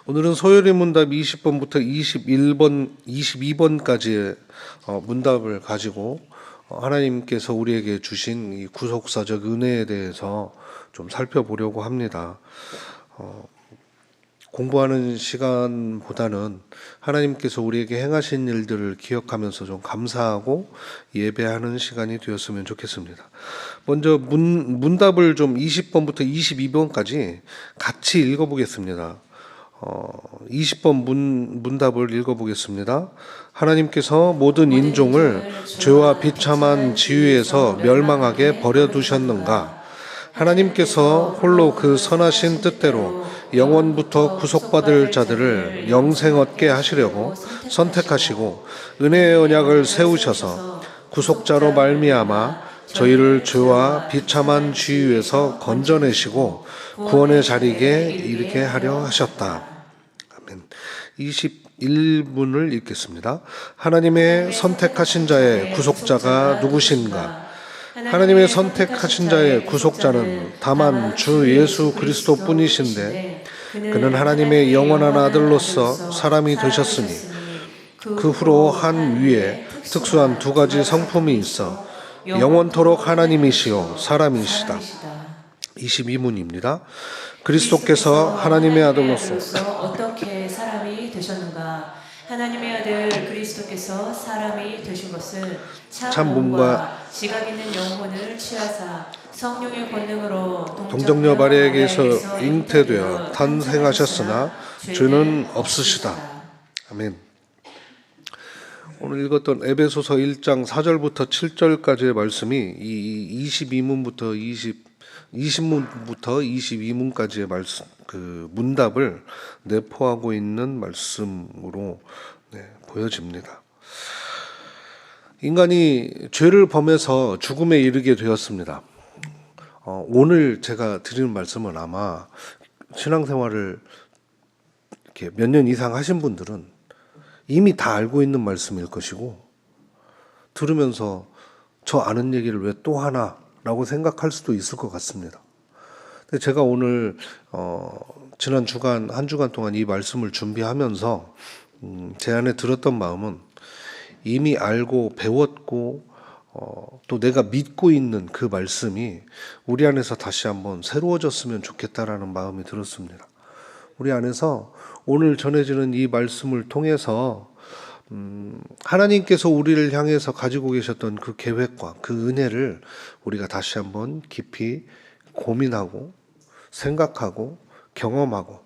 오늘은 소요리 문답 20번부터 22번까지의 문답을 가지고 하나님께서 우리에게 주신 이 구속사적 은혜에 대해서 좀 살펴보려고 합니다. 공부하는 시간보다는 하나님께서 우리에게 행하신 일들을 기억하면서 좀 감사하고 예배하는 시간이 되었으면 좋겠습니다. 먼저 문답을 좀 20번부터 22번까지 같이 읽어보겠습니다. 20번 문답을 읽어보겠습니다. 하나님께서 모든 인종을 죄와 비참한 지위에서 멸망하게 버려두셨는가? 하나님께서 홀로 그 선하신 뜻대로 영원부터 구속받을 자들을 영생 얻게 하시려고 선택하시고 은혜의 언약을 세우셔서 구속자로 말미암아 저희를 죄와 비참한 지위에서 건져내시고 구원의 자리에 이르게 하려 하셨다. 아멘. 21문을 읽겠습니다. 하나님의 선택하신 자의 구속자가 누구신가? 하나님의 선택하신 자의 구속자는 다만 주 예수 그리스도 뿐이신데 그는 하나님의 영원한 아들로서 사람이 되셨으니 그 후로 한 위에 특수한 두 가지 성품이 있어 영원토록 하나님이시요 사람이시다. 22문입니다. 그리스도께서 하나님의 아들로서 어떻게 사람이 되셨는가? 하나님의 아들 그리스도께서 사람이 되신 것은 참 몸과 지각 있는 영혼을 취하사 성령의 권능으로 동정녀 마리아에게서 잉태되어 탄생하셨으나 죄는 없으시다. 아멘. 오늘 읽었던 에베소서 1장 4절부터 7절까지의 말씀이 이 22문부터 20문부터 22문까지의 말씀, 그 문답을 내포하고 있는 말씀으로 보여집니다. 인간이 죄를 범해서 죽음에 이르게 되었습니다. 오늘 제가 드리는 말씀은 아마 신앙생활을 이렇게 몇 년 이상 하신 분들은 이미 다 알고 있는 말씀일 것이고, 들으면서 저 아는 얘기를 왜 또 하나 라고 생각할 수도 있을 것 같습니다. 근데 제가 오늘 지난 주간 한 주간 동안 이 말씀을 준비하면서 제 안에 들었던 마음은 이미 알고 배웠고 또 내가 믿고 있는 그 말씀이 우리 안에서 다시 한번 새로워졌으면 좋겠다라는 마음이 들었습니다. 우리 안에서 오늘 전해지는 이 말씀을 통해서 하나님께서 우리를 향해서 가지고 계셨던 그 계획과 그 은혜를 우리가 다시 한번 깊이 고민하고 생각하고 경험하고,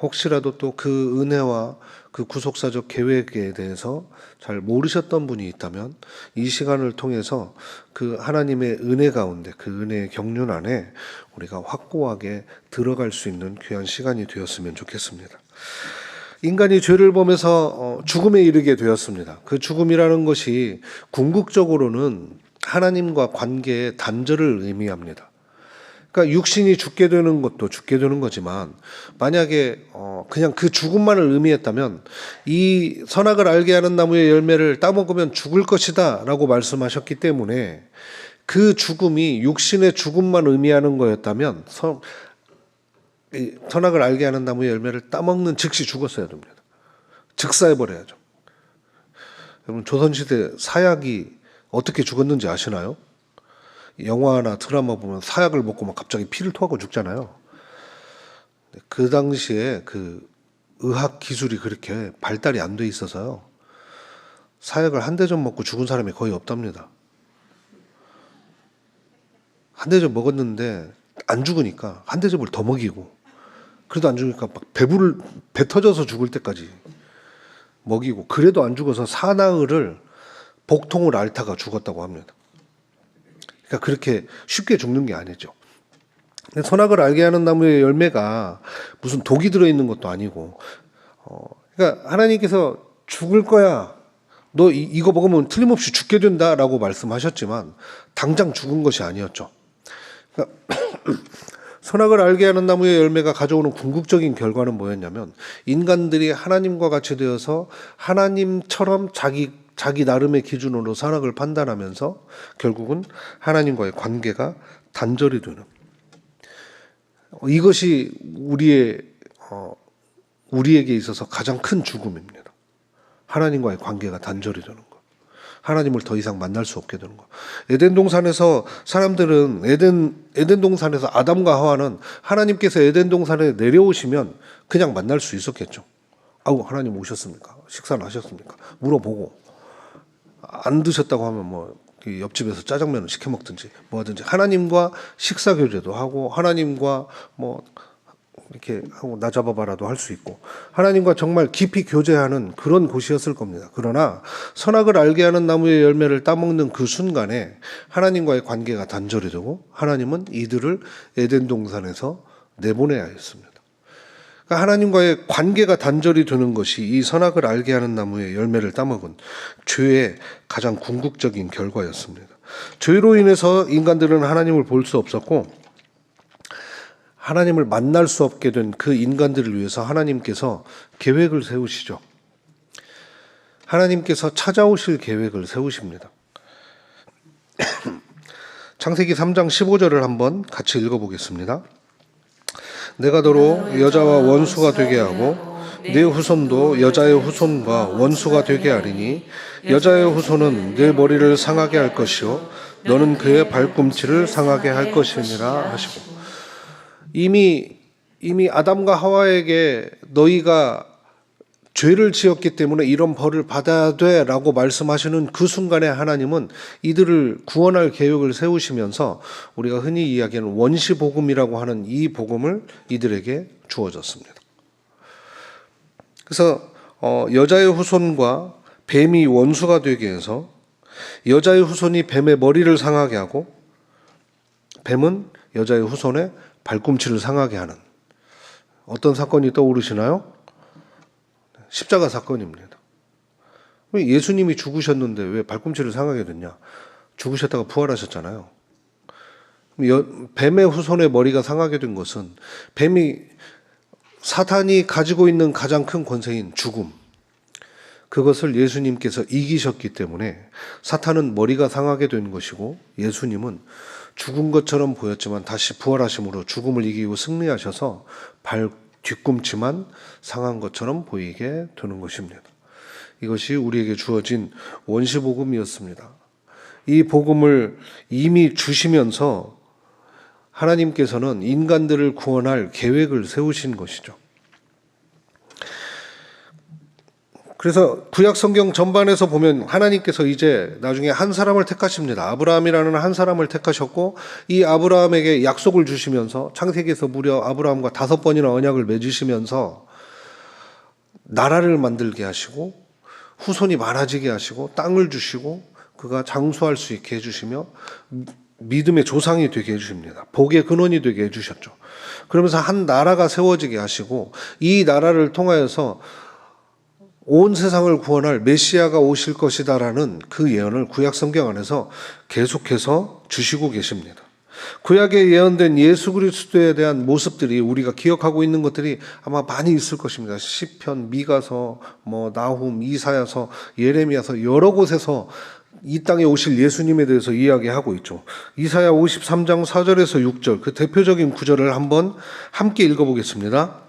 혹시라도 또 그 은혜와 그 구속사적 계획에 대해서 잘 모르셨던 분이 있다면 이 시간을 통해서 그 하나님의 은혜 가운데, 그 은혜의 경륜 안에 우리가 확고하게 들어갈 수 있는 귀한 시간이 되었으면 좋겠습니다. 인간이 죄를 범해서 죽음에 이르게 되었습니다. 그 죽음이라는 것이 궁극적으로는 하나님과 관계의 단절을 의미합니다. 그러니까 육신이 죽게 되는 것도 죽게 되는 거지만, 만약에 그냥 그 죽음만을 의미했다면 이 선악을 알게 하는 나무의 열매를 따먹으면 죽을 것이다 라고 말씀하셨기 때문에, 그 죽음이 육신의 죽음만 의미하는 거였다면 선악을 알게 하는 나무의 열매를 따먹는 즉시 죽었어야 됩니다. 즉사해버려야죠. 여러분, 조선시대 사약이 어떻게 죽었는지 아시나요? 영화나 드라마 보면 사약을 먹고 막 갑자기 피를 토하고 죽잖아요. 그 당시에 그 의학 기술이 그렇게 발달이 안 돼 있어서요, 사약을 한 대접 먹고 죽은 사람이 거의 없답니다. 한 대접 먹었는데 안 죽으니까 한 대접을 더 먹이고, 그래도 안 죽으니까 막 배 터져서 죽을 때까지 먹이고, 그래도 안 죽어서 사나흘을 복통을 앓다가 죽었다고 합니다. 그러니까 그렇게 쉽게 죽는 게 아니죠. 선악을 알게 하는 나무의 열매가 무슨 독이 들어있는 것도 아니고, 그러니까 하나님께서 죽을 거야, 너 이거 먹으면 틀림없이 죽게 된다라고 말씀하셨지만 당장 죽은 것이 아니었죠. 그러니까 선악을 알게 하는 나무의 열매가 가져오는 궁극적인 결과는 뭐였냐면, 인간들이 하나님과 같이 되어서 하나님처럼 자기 나름의 기준으로 선악을 판단하면서 결국은 하나님과의 관계가 단절이 되는, 이것이 우리의 우리에게 있어서 가장 큰 죽음입니다. 하나님과의 관계가 단절이 되는 거. 하나님을 더 이상 만날 수 없게 되는 거. 에덴 동산에서 사람들은 에덴 동산에서 아담과 하와는 하나님께서 에덴 동산에 내려오시면 그냥 만날 수 있었겠죠. 아우, 하나님 오셨습니까? 식사는 하셨습니까? 물어보고, 안 드셨다고 하면 뭐 옆집에서 짜장면을 시켜 먹든지 뭐 하든지 하나님과 식사 교제도 하고 하나님과 뭐 이렇게 하고 나 잡아봐라도 할 수 있고 하나님과 정말 깊이 교제하는 그런 곳이었을 겁니다. 그러나 선악을 알게 하는 나무의 열매를 따먹는 그 순간에 하나님과의 관계가 단절이 되고 하나님은 이들을 에덴 동산에서 내보내야 했습니다. 그러니까 하나님과의 관계가 단절이 되는 것이 이 선악을 알게 하는 나무의 열매를 따먹은 죄의 가장 궁극적인 결과였습니다. 죄로 인해서 인간들은 하나님을 볼 수 없었고 하나님을 만날 수 없게 된 그 인간들을 위해서 하나님께서 계획을 세우시죠. 하나님께서 찾아오실 계획을 세우십니다. 창세기 3장 15절을 한번 같이 읽어보겠습니다. 내가 너로 여자와 원수가 되게 하고 네 후손도 여자의 후손과 원수가 되게 하리니 여자의 후손은 네 머리를 상하게 할 것이요 너는 그의 발꿈치를 상하게 할 것이니라 하시고 이미 아담과 하와에게 너희가 죄를 지었기 때문에 이런 벌을 받아야 돼 라고 말씀하시는 그 순간에 하나님은 이들을 구원할 계획을 세우시면서 우리가 흔히 이야기하는 원시복음이라고 하는 이 복음을 이들에게 주어졌습니다. 그래서 여자의 후손과 뱀이 원수가 되게 해서 여자의 후손이 뱀의 머리를 상하게 하고 뱀은 여자의 후손의 발꿈치를 상하게 하는 어떤 사건이 떠오르시나요? 십자가 사건입니다. 왜 예수님이 죽으셨는데 왜 발꿈치를 상하게 됐냐? 죽으셨다가 부활하셨잖아요. 뱀의 후손의 머리가 상하게 된 것은 사탄이 가지고 있는 가장 큰 권세인 죽음, 그것을 예수님께서 이기셨기 때문에 사탄은 머리가 상하게 된 것이고 예수님은 죽은 것처럼 보였지만 다시 부활하심으로 죽음을 이기고 승리하셔서 뒤꿈치만 상한 것처럼 보이게 되는 것입니다. 이것이 우리에게 주어진 원시복음이었습니다. 이 복음을 이미 주시면서 하나님께서는 인간들을 구원할 계획을 세우신 것이죠. 그래서 구약 성경 전반에서 보면 하나님께서 이제 나중에 한 사람을 택하십니다. 아브라함이라는 한 사람을 택하셨고 이 아브라함에게 약속을 주시면서 창세기에서 무려 아브라함과 5번이나 언약을 맺으시면서 나라를 만들게 하시고 후손이 많아지게 하시고 땅을 주시고 그가 장수할 수 있게 해주시며 믿음의 조상이 되게 해주십니다. 복의 근원이 되게 해주셨죠. 그러면서 한 나라가 세워지게 하시고 이 나라를 통하여서 온 세상을 구원할 메시아가 오실 것이다라는 그 예언을 구약 성경 안에서 계속해서 주시고 계십니다. 구약에 예언된 예수 그리스도에 대한 모습들이 우리가 기억하고 있는 것들이 아마 많이 있을 것입니다. 시편, 미가서, 나훔, 이사야서, 예레미야서 여러 곳에서 이 땅에 오실 예수님에 대해서 이야기하고 있죠. 이사야 53장 4절에서 6절 그 대표적인 구절을 한번 함께 읽어보겠습니다.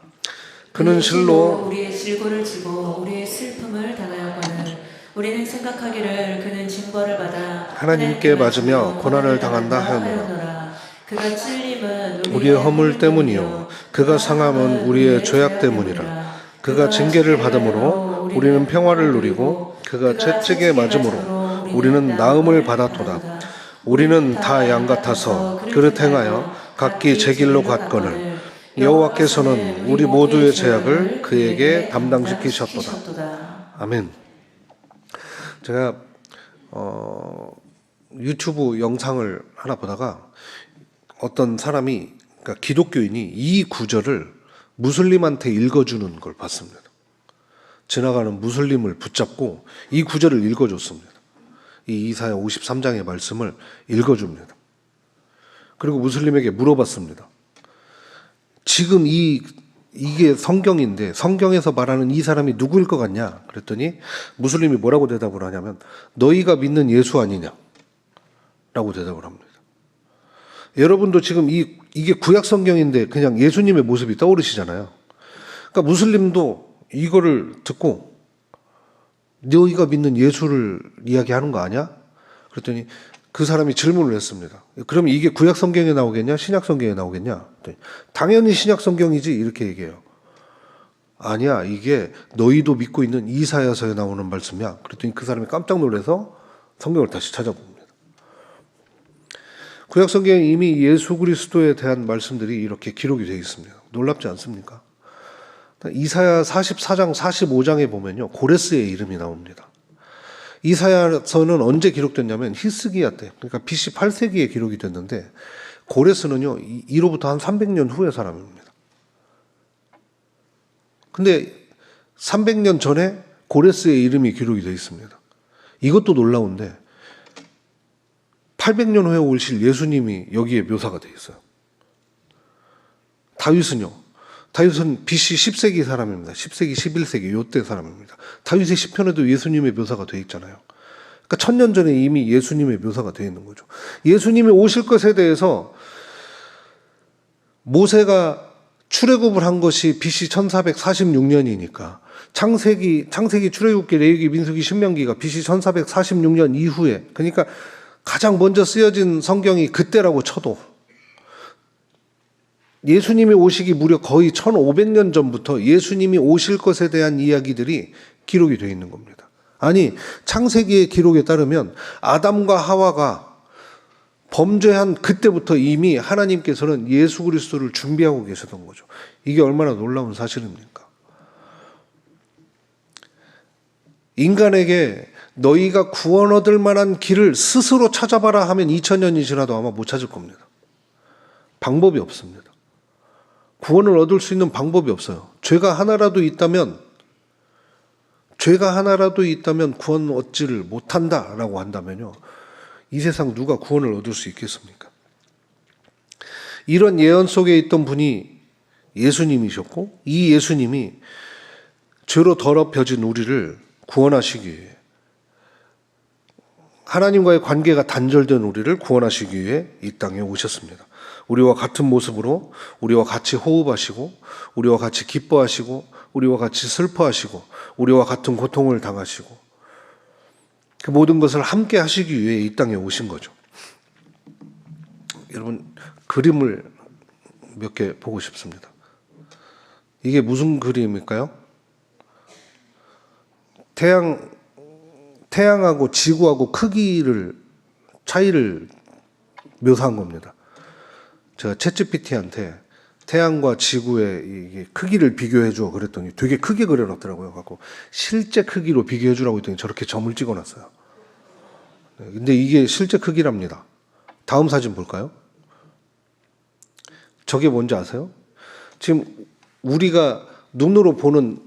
그는 실로 우리의 질고를 지고 우리의 슬픔을 당하였거늘 우리는 생각하기를 그는 징벌을 받아 하나님께 맞으며 고난을 당한다 하였노라. 그가 찔림은 우리의 허물 때문이요 그가 상함은 우리의 죄악 때문이라. 그가 징계를 받음으로 우리는 평화를 누리고 그가 채찍에 맞음으로 우리는 나음을 받았도다. 우리는 다 양 같아서 그릇 행하여 각기 제 길로 갔거늘 여호와께서는 우리 모두의 죄악을 그에게 담당시키셨도다. 아멘. 제가 유튜브 영상을 하나 보다가 어떤 사람이, 그러니까 기독교인이 이 구절을 무슬림한테 읽어주는 걸 봤습니다. 지나가는 무슬림을 붙잡고 이 구절을 읽어줬습니다. 이 이사야 53장의 말씀을 읽어줍니다. 그리고 무슬림에게 물어봤습니다. 지금 이게 성경인데 성경에서 말하는 이 사람이 누구일 것 같냐? 그랬더니 무슬림이 뭐라고 대답을 하냐면 너희가 믿는 예수 아니냐? 라고 대답을 합니다. 여러분도 지금 이게 구약 성경인데 그냥 예수님의 모습이 떠오르시잖아요. 그러니까 무슬림도 이거를 듣고 너희가 믿는 예수를 이야기하는 거 아니야? 그랬더니 그 사람이 질문을 했습니다. 그럼 이게 구약 성경에 나오겠냐? 신약 성경에 나오겠냐? 당연히 신약 성경이지 이렇게 얘기해요. 아니야, 이게 너희도 믿고 있는 이사야서에 나오는 말씀이야. 그랬더니 그 사람이 깜짝 놀라서 성경을 다시 찾아봅니다. 구약 성경에 이미 예수 그리스도에 대한 말씀들이 이렇게 기록이 되어 있습니다. 놀랍지 않습니까? 이사야 44장, 45장에 보면요, 고레스의 이름이 나옵니다. 이사야서는 언제 기록됐냐면 히스기야 때, 그러니까 BC 8세기에 기록이 됐는데 고레스는요, 이로부터 한 300년 후의 사람입니다. 근데 300년 전에 고레스의 이름이 기록이 되어 있습니다. 이것도 놀라운데 800년 후에 오실 예수님이 여기에 묘사가 되어 있어요. 다윗은요, 다윗은 BC 10세기 사람입니다. 10세기, 11세기 요때 사람입니다. 다윗의 시편에도 예수님의 묘사가 되어 있잖아요. 그러니까 1000년 전에 이미 예수님의 묘사가 되어 있는 거죠. 예수님이 오실 것에 대해서 모세가 출애굽을 한 것이 BC 1446년이니까 창세기, 출애굽기, 레위기, 민수기, 신명기가 BC 1446년 이후에, 그러니까 가장 먼저 쓰여진 성경이 그때라고 쳐도 예수님이 오시기 무려 거의 1500년 전부터 예수님이 오실 것에 대한 이야기들이 기록이 되어 있는 겁니다. 아니, 창세기의 기록에 따르면 아담과 하와가 범죄한 그때부터 이미 하나님께서는 예수 그리스도를 준비하고 계셨던 거죠. 이게 얼마나 놀라운 사실입니까? 인간에게 너희가 구원 얻을 만한 길을 스스로 찾아봐라 하면 2000년이 지나도 아마 못 찾을 겁니다. 방법이 없습니다. 구원을 얻을 수 있는 방법이 없어요. 죄가 하나라도 있다면 구원 얻지를 못한다라고 한다면요, 이 세상 누가 구원을 얻을 수 있겠습니까? 이런 예언 속에 있던 분이 예수님이셨고, 이 예수님이 죄로 더럽혀진 우리를 구원하시기 위해, 하나님과의 관계가 단절된 우리를 구원하시기 위해 이 땅에 오셨습니다. 우리와 같은 모습으로 우리와 같이 호흡하시고, 우리와 같이 기뻐하시고, 우리와 같이 슬퍼하시고, 우리와 같은 고통을 당하시고, 그 모든 것을 함께 하시기 위해 이 땅에 오신 거죠. 여러분, 그림을 몇 개 보고 싶습니다. 이게 무슨 그림일까요? 태양하고 지구하고 차이를 묘사한 겁니다. 제가 챗GPT한테 태양과 지구의 이게 크기를 비교해 줘 그랬더니 되게 크게 그려놨더라고요. 갖고 실제 크기로 비교해 주라고 했더니 저렇게 점을 찍어놨어요. 근데 이게 실제 크기랍니다. 다음 사진 볼까요? 저게 뭔지 아세요? 지금 우리가 눈으로 보는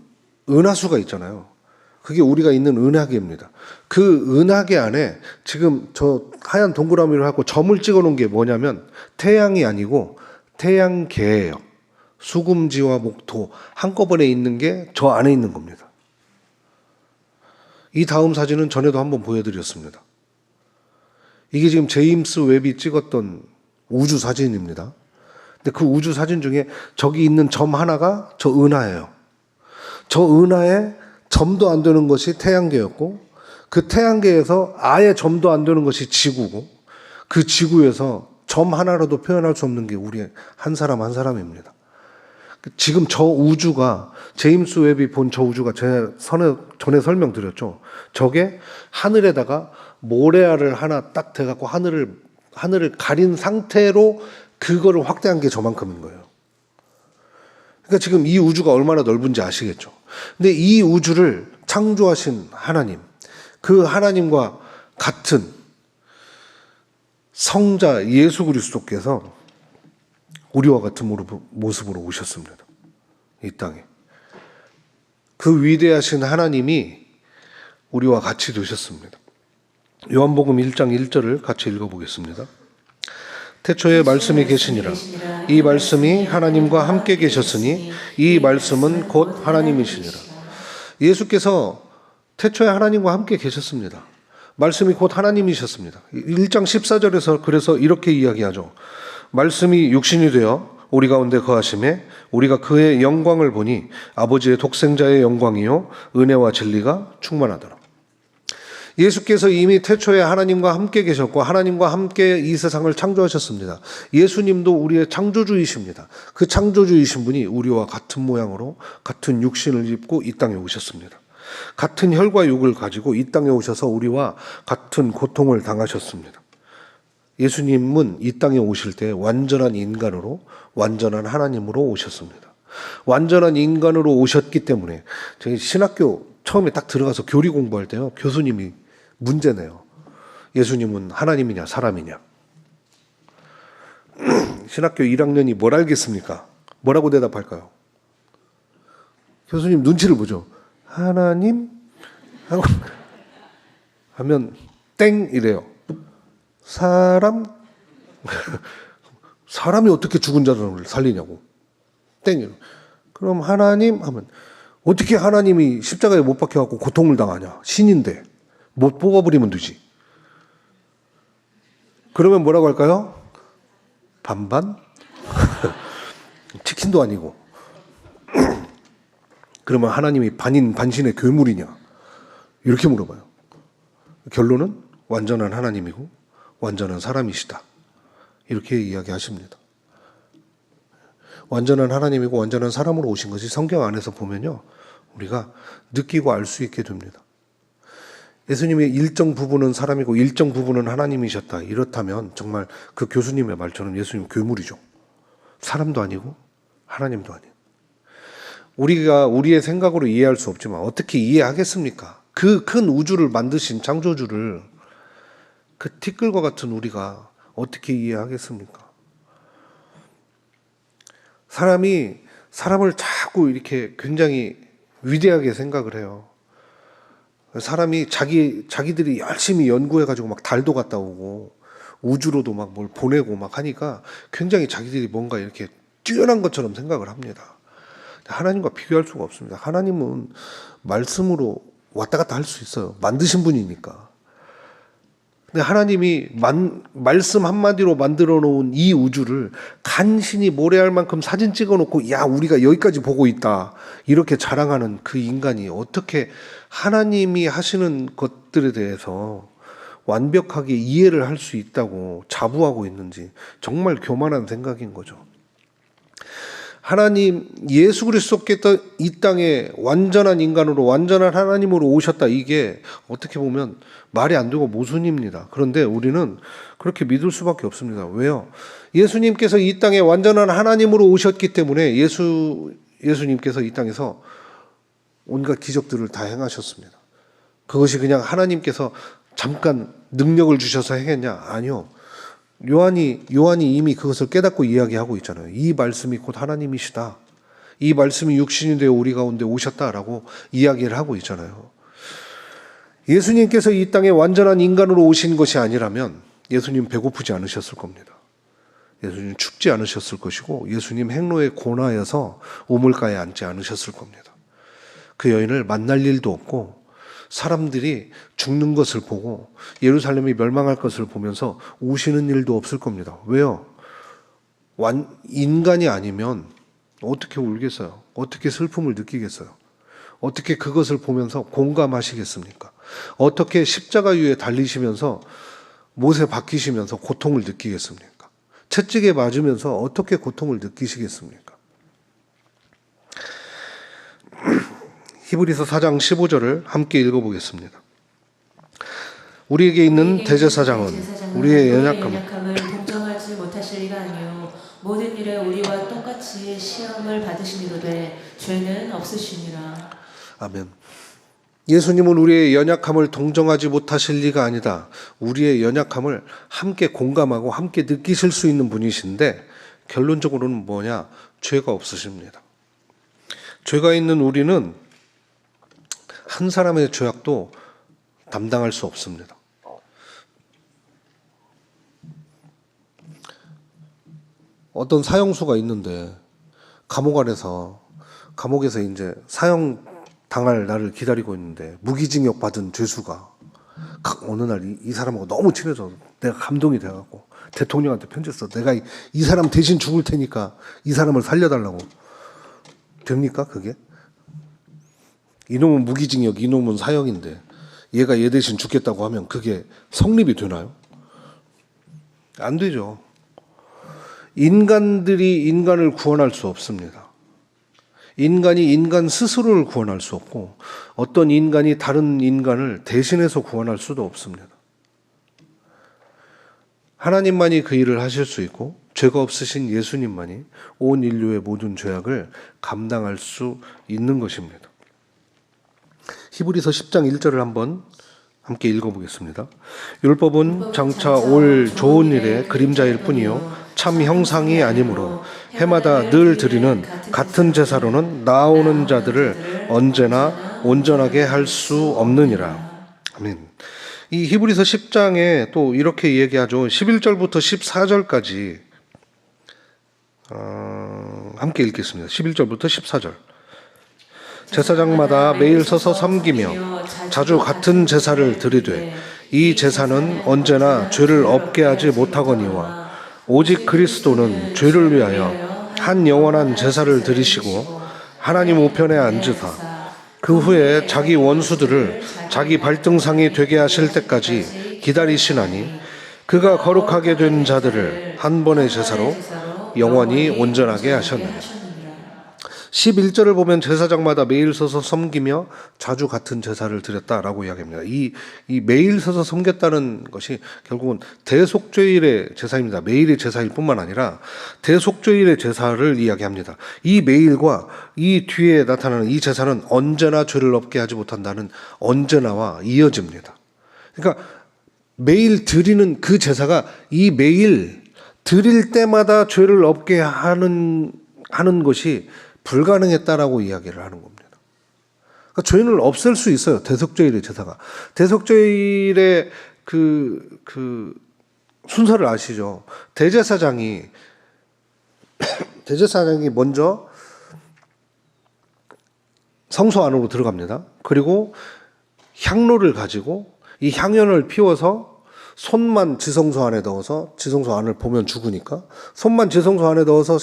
은하수가 있잖아요. 그게 우리가 있는 은하계입니다. 그 은하계 안에 지금 저 하얀 동그라미를 하고 점을 찍어 놓은 게 뭐냐면 태양이 아니고 태양계예요. 수금지와 목토 한꺼번에 있는 게 저 안에 있는 겁니다. 이 다음 사진은 전에도 한번 보여드렸습니다. 이게 지금 제임스 웹이 찍었던 우주 사진입니다. 근데 그 우주 사진 중에 저기 있는 점 하나가 저 은하예요. 저 은하에 점도 안 되는 것이 태양계였고, 그 태양계에서 아예 점도 안 되는 것이 지구고, 그 지구에서 점 하나라도 표현할 수 없는 게 우리 한 사람 한 사람입니다. 지금 저 우주가, 제임스 웹이 본 저 우주가 제가 전에 설명드렸죠. 저게 하늘에다가 모래알을 하나 딱 대갖고 하늘을 가린 상태로 그거를 확대한 게 저만큼인 거예요. 그러니까 지금 이 우주가 얼마나 넓은지 아시겠죠. 근데 이 우주를 창조하신 하나님, 그 하나님과 같은 성자 예수 그리스도께서 우리와 같은 모습으로 오셨습니다. 이 땅에. 그 위대하신 하나님이 우리와 같이 되셨습니다. 요한복음 1장 1절을 같이 읽어보겠습니다. 태초에 말씀이 계시니라. 이 말씀이 하나님과 함께 계셨으니 이 말씀은 곧 하나님이시니라. 예수께서 태초에 하나님과 함께 계셨습니다. 말씀이 곧 하나님이셨습니다. 1장 14절에서 그래서 이렇게 이야기하죠. 말씀이 육신이 되어 우리 가운데 거하심에 우리가 그의 영광을 보니 아버지의 독생자의 영광이요 은혜와 진리가 충만하더라. 예수께서 이미 태초에 하나님과 함께 계셨고 하나님과 함께 이 세상을 창조하셨습니다. 예수님도 우리의 창조주이십니다. 그 창조주이신 분이 우리와 같은 모양으로 같은 육신을 입고 이 땅에 오셨습니다. 같은 혈과 육을 가지고 이 땅에 오셔서 우리와 같은 고통을 당하셨습니다. 예수님은 이 땅에 오실 때 완전한 인간으로 완전한 하나님으로 오셨습니다. 완전한 인간으로 오셨기 때문에 저희 신학교 처음에 딱 들어가서 교리 공부할 때요, 교수님이 문제네요. 예수님은 하나님이냐 사람이냐. 신학교 1학년이 뭘 알겠습니까? 뭐라고 대답할까요? 교수님 눈치를 보죠. 하나님 하고 하면 땡 이래요. 사람 사람이 어떻게 죽은 자를 살리냐고. 땡. 그럼 하나님 하면 어떻게 하나님이 십자가에 못 박혀갖고 고통을 당하냐. 신인데 못 뽑아버리면 되지. 그러면 뭐라고 할까요? 반반? 치킨도 아니고. 그러면 하나님이 반인 반신의 괴물이냐? 이렇게 물어봐요. 결론은 완전한 하나님이고 완전한 사람이시다. 이렇게 이야기하십니다. 완전한 하나님이고 완전한 사람으로 오신 것이 성경 안에서 보면요, 우리가 느끼고 알 수 있게 됩니다. 예수님의 일정 부분은 사람이고 일정 부분은 하나님이셨다. 이렇다면 정말 그 교수님의 말처럼 예수님 괴물이죠. 사람도 아니고 하나님도 아니고. 우리가 우리의 생각으로 이해할 수 없지만 어떻게 이해하겠습니까? 그 큰 우주를 만드신 창조주를 그 티끌과 같은 우리가 어떻게 이해하겠습니까? 사람이 사람을 자꾸 이렇게 굉장히 위대하게 생각을 해요. 사람이 자기들이 열심히 연구해가지고 막 달도 갔다 오고 우주로도 막 뭘 보내고 막 하니까 굉장히 자기들이 뭔가 이렇게 뛰어난 것처럼 생각을 합니다. 하나님과 비교할 수가 없습니다. 하나님은 말씀으로 왔다 갔다 할 수 있어요. 만드신 분이니까. 근데 하나님이 말씀 한마디로 만들어 놓은 이 우주를 간신히 모래알 만큼 사진 찍어 놓고 야 우리가 여기까지 보고 있다 이렇게 자랑하는 그 인간이 어떻게 하나님이 하시는 것들에 대해서 완벽하게 이해를 할 수 있다고 자부하고 있는지 정말 교만한 생각인 거죠. 하나님 예수 그리스도께서 이 땅에 완전한 인간으로 완전한 하나님으로 오셨다. 이게 어떻게 보면 말이 안 되고 모순입니다. 그런데 우리는 그렇게 믿을 수밖에 없습니다. 왜요? 예수님께서 이 땅에 완전한 하나님으로 오셨기 때문에 예수님께서 이 땅에서 온갖 기적들을 다 행하셨습니다. 그것이 그냥 하나님께서 잠깐 능력을 주셔서 행했냐? 아니요. 요한이 이미 그것을 깨닫고 이야기하고 있잖아요. 이 말씀이 곧 하나님이시다. 이 말씀이 육신이 되어 우리 가운데 오셨다라고 이야기를 하고 있잖아요. 예수님께서 이 땅에 완전한 인간으로 오신 것이 아니라면 예수님 배고프지 않으셨을 겁니다. 예수님 춥지 않으셨을 것이고 예수님 행로에 고나여서 우물가에 앉지 않으셨을 겁니다. 그 여인을 만날 일도 없고 사람들이 죽는 것을 보고 예루살렘이 멸망할 것을 보면서 우시는 일도 없을 겁니다. 왜요? 인간이 아니면 어떻게 울겠어요? 어떻게 슬픔을 느끼겠어요? 어떻게 그것을 보면서 공감하시겠습니까? 어떻게 십자가 위에 달리시면서 못에 박히시면서 고통을 느끼겠습니까? 채찍에 맞으면서 어떻게 고통을 느끼시겠습니까? 히브리서 4장 15절을 함께 읽어보겠습니다. 우리에게 있는 대제사장은 우리의 연약함을 동정하지 못하실 리가 아니요 모든 일에 우리와 똑같이 시험을 받으시니로되 죄는 없으시니라. 아멘. 예수님은 우리의 연약함을 동정하지 못하실 리가 아니다. 우리의 연약함을 함께 공감하고 함께 느끼실 수 있는 분이신데 결론적으로는 뭐냐? 죄가 없으십니다. 죄가 있는 우리는 한 사람의 죄악도 담당할 수 없습니다. 어떤 사형수가 있는데 감옥에서 이제 사형 당할 날을 기다리고 있는데 무기징역 받은 죄수가 어느 날 이 사람하고 너무 친해져 내가 감동이 돼갖고 대통령한테 편지 써. 내가 이 사람 대신 죽을 테니까 이 사람을 살려달라고. 됩니까 그게? 이놈은 무기징역, 이놈은 사형인데 얘가 얘 대신 죽겠다고 하면 그게 성립이 되나요? 안 되죠. 인간들이 인간을 구원할 수 없습니다. 인간이 인간 스스로를 구원할 수 없고 어떤 인간이 다른 인간을 대신해서 구원할 수도 없습니다. 하나님만이 그 일을 하실 수 있고 죄가 없으신 예수님만이 온 인류의 모든 죄악을 감당할 수 있는 것입니다. 히브리서 10장 1절을 한번 함께 읽어보겠습니다. 율법은 장차 올 좋은 일의 그림자일 뿐이요 참 형상이 아니므로 해마다 늘 드리는 같은 제사로는 나아오는 자들을 언제나 온전하게 할 수 없느니라. 아멘. 이 히브리서 10장에 또 이렇게 얘기하죠. 11절부터 14절까지 함께 읽겠습니다. 11절부터 14절. 제사장마다 매일 서서 섬기며 자주 같은 제사를 드리되 이 제사는 언제나 죄를 없게 하지 못하거니와 오직 그리스도는 죄를 위하여 한 영원한 제사를 드리시고 하나님 우편에 앉으사 그 후에 자기 원수들을 자기 발등상이 되게 하실 때까지 기다리시나니 그가 거룩하게 된 자들을 한 번의 제사로 영원히 온전하게 하셨느니라. 11절을 보면 제사장마다 매일 서서 섬기며 자주 같은 제사를 드렸다라고 이야기합니다. 이 매일 서서 섬겼다는 것이 결국은 대속죄일의 제사입니다. 매일의 제사일 뿐만 아니라 대속죄일의 제사를 이야기합니다. 이 매일과 이 뒤에 나타나는 이 제사는 언제나 죄를 없게 하지 못한다는 언제나와 이어집니다. 그러니까 매일 드리는 그 제사가 이 매일 드릴 때마다 죄를 없게 하는 것이 불가능했다라고 이야기를 하는 겁니다. 그러니까 죄는 없앨 수 있어요. 대속죄일의 제사가. 대속죄일의 그 순서를 아시죠? 대제사장이 먼저 성소 안으로 들어갑니다. 그리고 향로를 가지고 이 향연을 피워서 손만 지성소 안에 넣어서 지성소 안을 보면 죽으니까 손만 지성소 안에 넣어서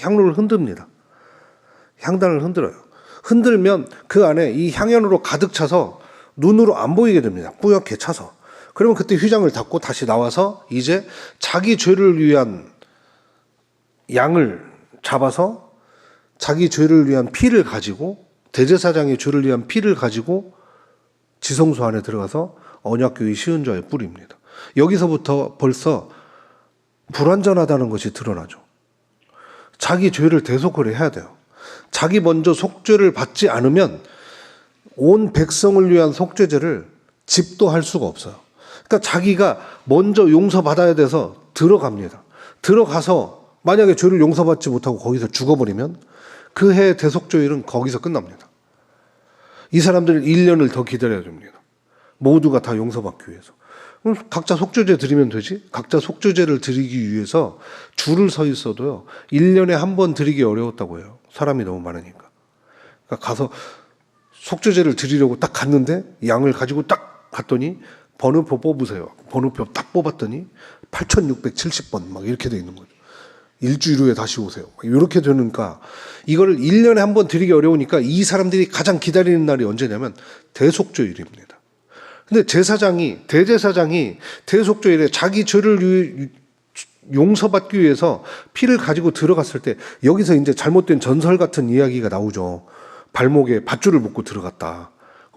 향로를 흔듭니다. 향단을 흔들어요. 흔들면 그 안에 이 향연으로 가득 차서 눈으로 안 보이게 됩니다. 뿌옇게 차서. 그러면 그때 휘장을 닫고 다시 나와서 이제 자기 죄를 위한 양을 잡아서 자기 죄를 위한 피를 가지고 대제사장의 죄를 위한 피를 가지고 지성소 안에 들어가서 언약궤의 시은자에 뿌립니다. 여기서부터 벌써 불완전하다는 것이 드러나죠. 자기 죄를 대속을 해야 돼요. 자기 먼저 속죄를 받지 않으면 온 백성을 위한 속죄제를 집도할 수가 없어요. 그러니까 자기가 먼저 용서받아야 돼서 들어갑니다. 들어가서 만약에 죄를 용서받지 못하고 거기서 죽어버리면 그 해 대속죄일은 거기서 끝납니다. 이 사람들은 1년을 더 기다려야 됩니다. 모두가 다 용서받기 위해서. 그럼 각자 속죄제 드리면 되지? 각자 속죄제를 드리기 위해서 줄을 서 있어도요 1년에 한 번 드리기 어려웠다고 해요. 사람이 너무 많으니까. 그러니까 가서 속죄제를 드리려고 딱 갔는데 양을 가지고 딱 갔더니 번호표 뽑으세요. 번호표 딱 뽑았더니 8670번 막 이렇게 돼 있는 거죠. 일주일 후에 다시 오세요. 이렇게 되니까 이거를 1년에 한 번 드리기 어려우니까 이 사람들이 가장 기다리는 날이 언제냐면 대속죄일입니다. 근데 대제사장이 대속죄일에 자기 죄를 용서받기 위해서 피를 가지고 들어갔을 때 여기서 이제 잘못된 전설 같은 이야기가 나오죠. 발목에 밧줄을 묶고 들어갔다.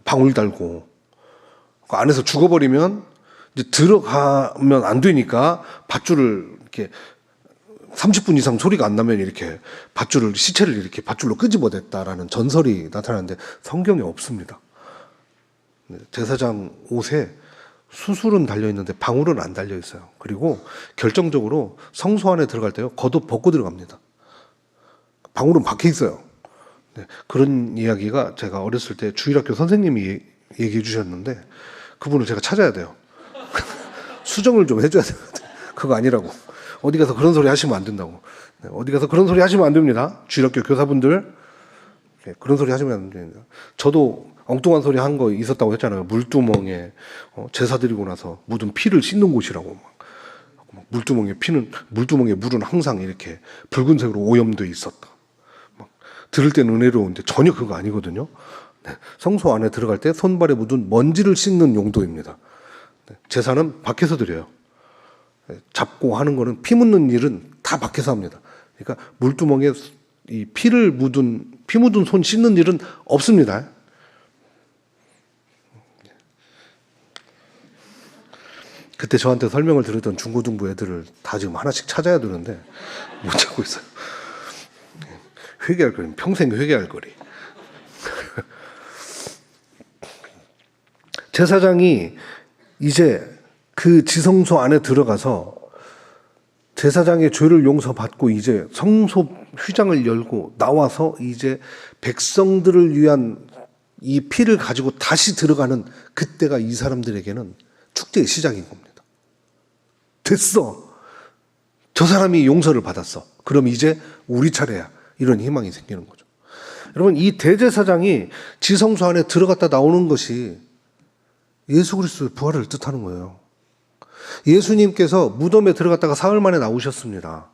방울 달고. 그 안에서 죽어버리면 이제 들어가면 안 되니까 밧줄을 이렇게 30분 이상 소리가 안 나면 이렇게 시체를 이렇게 밧줄로 끄집어냈다라는 전설이 나타나는데 성경에 없습니다. 제사장 옷에 수술은 달려있는데 방울은 안 달려있어요. 그리고 결정적으로 성소 안에 들어갈 때요 겉옷 벗고 들어갑니다. 방울은 밖에 있어요. 네, 그런 이야기가 제가 어렸을 때 주일학교 선생님이 얘기해 주셨는데 그분을 제가 찾아야 돼요. 수정을 좀 해줘야 돼요. 그거 아니라고. 어디 가서 그런 소리 하시면 안 된다고. 네, 어디 가서 그런 소리 하시면 안 됩니다. 주일학교 교사분들. 네, 그런 소리 하시면 안 됩니다. 저도 엉뚱한 소리 한 거 있었다고 했잖아요. 물두멍에 제사 드리고 나서 묻은 피를 씻는 곳이라고. 물두멍에 물은 항상 이렇게 붉은색으로 오염돼 있었다. 막 들을 때는 은혜로운데 전혀 그거 아니거든요. 네, 성소 안에 들어갈 때 손발에 묻은 먼지를 씻는 용도입니다. 네, 제사는 밖에서 드려요. 네, 잡고 하는 거는 피 묻는 일은 다 밖에서 합니다. 그러니까 물두멍에 이 피 묻은 손 씻는 일은 없습니다. 그때 저한테 설명을 들었던 중고등부 애들을 다 지금 하나씩 찾아야 되는데 못 찾고 있어요. 회개할 거리, 평생 회개할 거리. 제사장이 이제 그 지성소 안에 들어가서 제사장의 죄를 용서받고 이제 성소 휘장을 열고 나와서 이제 백성들을 위한 이 피를 가지고 다시 들어가는 그때가 이 사람들에게는 축제의 시작인 겁니다. 됐어. 저 사람이 용서를 받았어. 그럼 이제 우리 차례야. 이런 희망이 생기는 거죠. 여러분, 이 대제사장이 지성소 안에 들어갔다 나오는 것이 예수 그리스도의 부활을 뜻하는 거예요. 예수님께서 무덤에 들어갔다가 사흘 만에 나오셨습니다.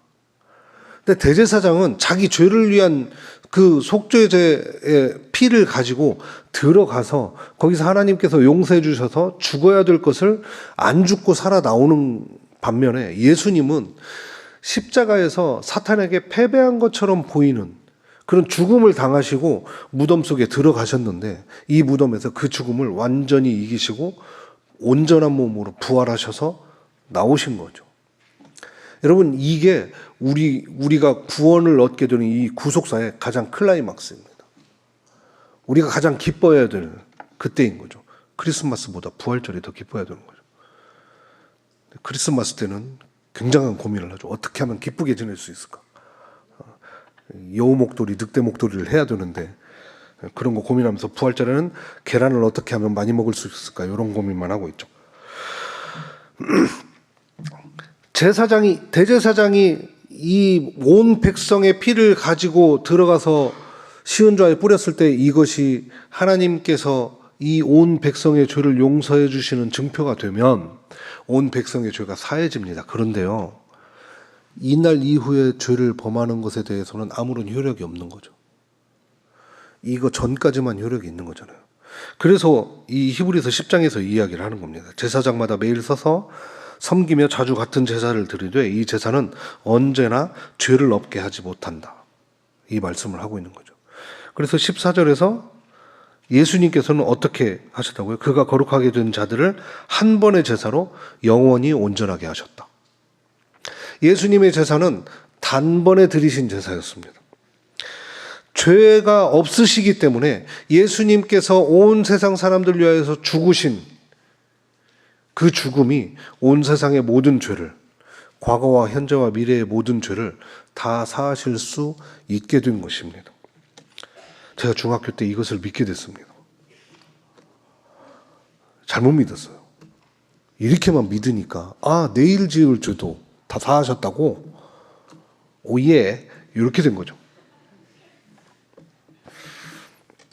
근데 대제사장은 자기 죄를 위한 그 속죄제의 피를 가지고 들어가서 거기서 하나님께서 용서해 주셔서 죽어야 될 것을 안 죽고 살아 나오는 반면에 예수님은 십자가에서 사탄에게 패배한 것처럼 보이는 그런 죽음을 당하시고 무덤 속에 들어가셨는데 이 무덤에서 그 죽음을 완전히 이기시고 온전한 몸으로 부활하셔서 나오신 거죠. 여러분, 이게 우리가 구원을 얻게 되는 이 구속사의 가장 클라이막스입니다. 우리가 가장 기뻐해야 될 그때인 거죠. 크리스마스보다 부활절이 더 기뻐해야 되는 거죠. 크리스마스 때는 굉장한 고민을 하죠. 어떻게 하면 기쁘게 지낼 수 있을까? 여우 목도리, 늑대 목도리를 해야 되는데 그런 거 고민하면서 부활절에는 계란을 어떻게 하면 많이 먹을 수 있을까? 이런 고민만 하고 있죠. 대제사장이 이 온 백성의 피를 가지고 들어가서 시은좌에 뿌렸을 때 이것이 하나님께서 이 온 백성의 죄를 용서해 주시는 증표가 되면 온 백성의 죄가 사해집니다. 그런데요, 이날 이후에 죄를 범하는 것에 대해서는 아무런 효력이 없는 거죠. 이거 전까지만 효력이 있는 거잖아요. 그래서 이 히브리서 10장에서 이야기를 하는 겁니다. 제사장마다 매일 서서 섬기며 자주 같은 제사를 드리되 이 제사는 언제나 죄를 없게 하지 못한다. 이 말씀을 하고 있는 거죠. 그래서 14절에서 예수님께서는 어떻게 하셨다고요? 그가 거룩하게 된 자들을 한 번의 제사로 영원히 온전하게 하셨다. 예수님의 제사는 단번에 드리신 제사였습니다. 죄가 없으시기 때문에 예수님께서 온 세상 사람들 위하여서 죽으신 그 죽음이 온 세상의 모든 죄를, 과거와 현재와 미래의 모든 죄를 다 사하실 수 있게 된 것입니다. 제가 중학교 때 이것을 믿게 됐습니다. 잘못 믿었어요. 이렇게만 믿으니까 내일 지을 죄도 다 사하셨다고? 오예, 이렇게 된 거죠.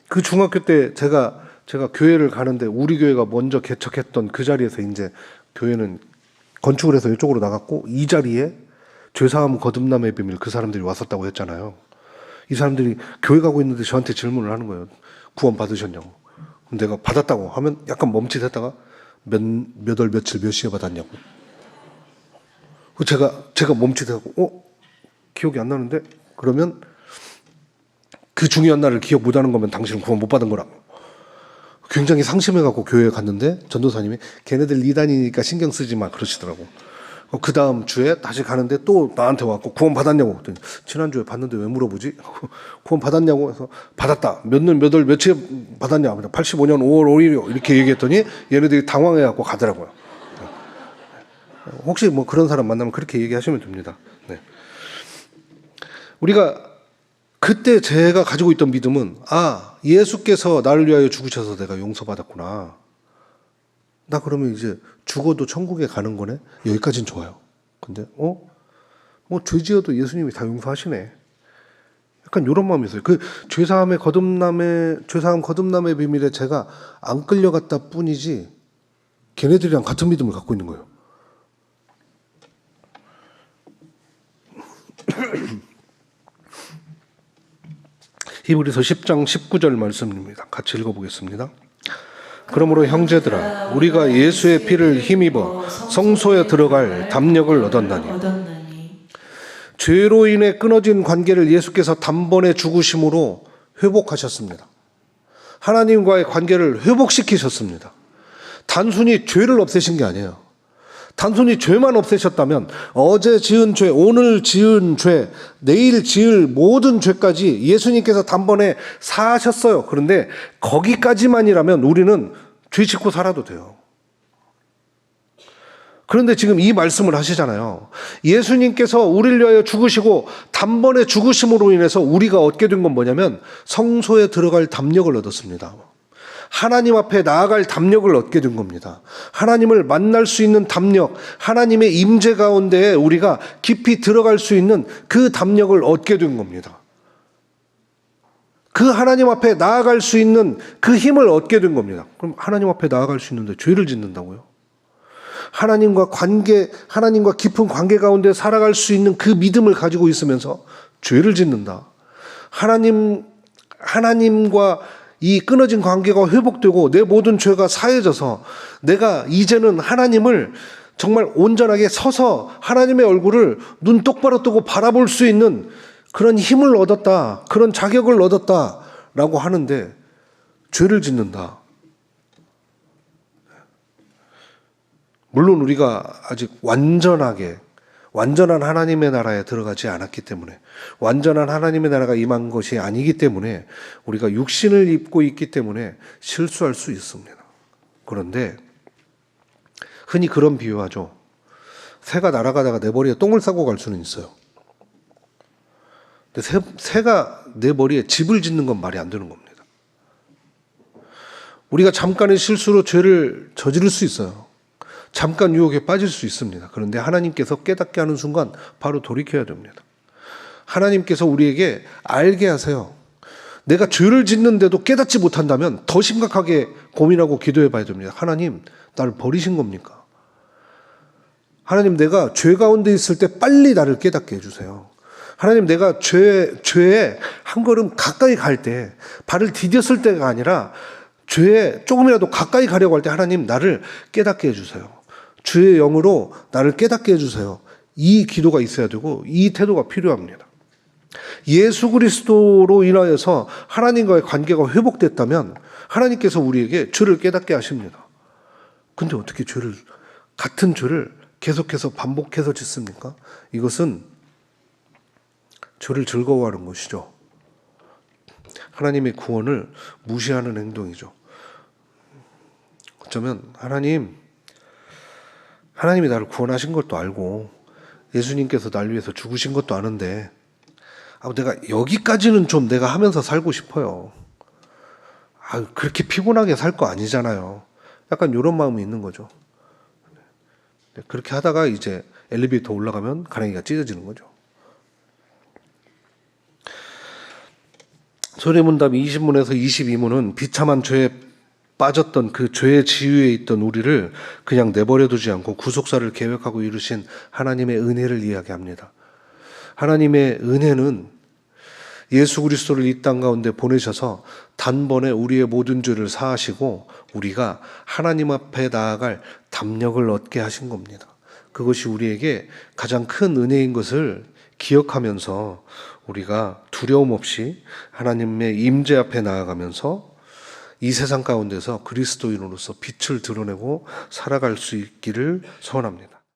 그 중학교 때 제가 교회를 가는데 우리 교회가 먼저 개척했던 그 자리에서 이제 교회는 건축을 해서 이쪽으로 나갔고 이 자리에 죄사함 거듭남의 비밀 그 사람들이 왔었다고 했잖아요. 이 사람들이 교회 가고 있는데 저한테 질문을 하는 거예요. 구원 받으셨냐고. 그럼 내가 받았다고 하면 약간 멈칫했다가 몇 월 며칠 몇 시에 받았냐고. 제가 멈칫하고 기억이 안 나는데 그러면 그 중요한 날을 기억 못하는 거면 당신은 구원 못 받은 거라고. 굉장히 상심해갖고 교회에 갔는데 전도사님이 걔네들 이단이니까 신경 쓰지 마 그러시더라고. 그 다음 주에 다시 가는데 또 나한테 왔고 구원 받았냐고 그랬더니 지난주에 받는데 왜 물어보지? 구원 받았냐고 해서 받았다. 몇 월 며칠에 받았냐? 85년 5월 5일 이렇게 얘기했더니 얘네들이 당황해갖고 가더라고요. 혹시 뭐 그런 사람 만나면 그렇게 얘기하시면 됩니다. 네. 우리가 그때 제가 가지고 있던 믿음은 예수께서 나를 위하여 죽으셔서 내가 용서받았구나. 나 그러면 이제 죽어도 천국에 가는 거네. 여기까지는 좋아요. 근데 죄 지어도 예수님이 다 용서하시네. 약간 이런 마음이 있어요. 그 죄사함 거듭남의 비밀에 제가 안 끌려갔다 뿐이지 걔네들이랑 같은 믿음을 갖고 있는 거예요. 히브리서 10장 19절 말씀입니다. 같이 읽어보겠습니다. 그러므로 형제들아 우리가 예수의 피를 힘입어 성소에 들어갈 담력을 얻었나니 죄로 인해 끊어진 관계를 예수께서 단번에 죽으심으로 회복하셨습니다. 하나님과의 관계를 회복시키셨습니다. 단순히 죄를 없애신 게 아니에요. 단순히 죄만 없애셨다면 어제 지은 죄, 오늘 지은 죄, 내일 지을 모든 죄까지 예수님께서 단번에 사하셨어요. 그런데 거기까지만이라면 우리는 죄 짓고 살아도 돼요. 그런데 지금 이 말씀을 하시잖아요. 예수님께서 우리를 위하여 죽으시고 단번에 죽으심으로 인해서 우리가 얻게 된 건 뭐냐면 성소에 들어갈 담력을 얻었습니다. 하나님 앞에 나아갈 담력을 얻게 된 겁니다. 하나님을 만날 수 있는 담력, 하나님의 임재 가운데에 우리가 깊이 들어갈 수 있는 그 담력을 얻게 된 겁니다. 그 하나님 앞에 나아갈 수 있는 그 힘을 얻게 된 겁니다. 그럼 하나님 앞에 나아갈 수 있는데 죄를 짓는다고요? 하나님과 깊은 관계 가운데 살아갈 수 있는 그 믿음을 가지고 있으면서 죄를 짓는다. 하나님과 이 끊어진 관계가 회복되고 내 모든 죄가 사해져서 내가 이제는 하나님을 정말 온전하게 서서 하나님의 얼굴을 눈 똑바로 뜨고 바라볼 수 있는 그런 힘을 얻었다, 그런 자격을 얻었다라고 하는데 죄를 짓는다. 물론 우리가 아직 완전한 하나님의 나라에 들어가지 않았기 때문에, 완전한 하나님의 나라가 임한 것이 아니기 때문에 우리가 육신을 입고 있기 때문에 실수할 수 있습니다. 그런데 흔히 그런 비유하죠. 새가 날아가다가 내 머리에 똥을 싸고 갈 수는 있어요. 근데 새가 내 머리에 집을 짓는 건 말이 안 되는 겁니다. 우리가 잠깐의 실수로 죄를 저지를 수 있어요. 잠깐 유혹에 빠질 수 있습니다. 그런데 하나님께서 깨닫게 하는 순간 바로 돌이켜야 됩니다. 하나님께서 우리에게 알게 하세요. 내가 죄를 짓는데도 깨닫지 못한다면 더 심각하게 고민하고 기도해 봐야 됩니다. 하나님, 나를 버리신 겁니까? 하나님, 내가 죄 가운데 있을 때 빨리 나를 깨닫게 해주세요. 하나님, 내가 죄에 한 걸음 가까이 갈 때, 발을 디뎠을 때가 아니라 죄에 조금이라도 가까이 가려고 할 때 하나님, 나를 깨닫게 해주세요. 주의 영으로 나를 깨닫게 해주세요. 이 기도가 있어야 되고 이 태도가 필요합니다. 예수 그리스도로 인하여서 하나님과의 관계가 회복됐다면 하나님께서 우리에게 죄를 깨닫게 하십니다. 근데 어떻게 같은 죄를 계속해서 반복해서 짓습니까? 이것은 죄를 즐거워하는 것이죠. 하나님의 구원을 무시하는 행동이죠. 어쩌면 하나님이 나를 구원하신 것도 알고 예수님께서 날 위해서 죽으신 것도 아는데 내가 여기까지는 좀 내가 하면서 살고 싶어요. 그렇게 피곤하게 살 거 아니잖아요. 약간 이런 마음이 있는 거죠. 그렇게 하다가 이제 엘리베이터 올라가면 가랭이가 찢어지는 거죠. 소리문답 20문에서 22문은 비참한 죄에 빠졌던 그 죄의 지위에 있던 우리를 그냥 내버려두지 않고 구속사를 계획하고 이루신 하나님의 은혜를 이야기합니다. 하나님의 은혜는 예수 그리스도를 이 땅 가운데 보내셔서 단번에 우리의 모든 죄를 사하시고 우리가 하나님 앞에 나아갈 담력을 얻게 하신 겁니다. 그것이 우리에게 가장 큰 은혜인 것을 기억하면서 우리가 두려움 없이 하나님의 임재 앞에 나아가면서 이 세상 가운데서 그리스도인으로서 빛을 드러내고 살아갈 수 있기를 소원합니다.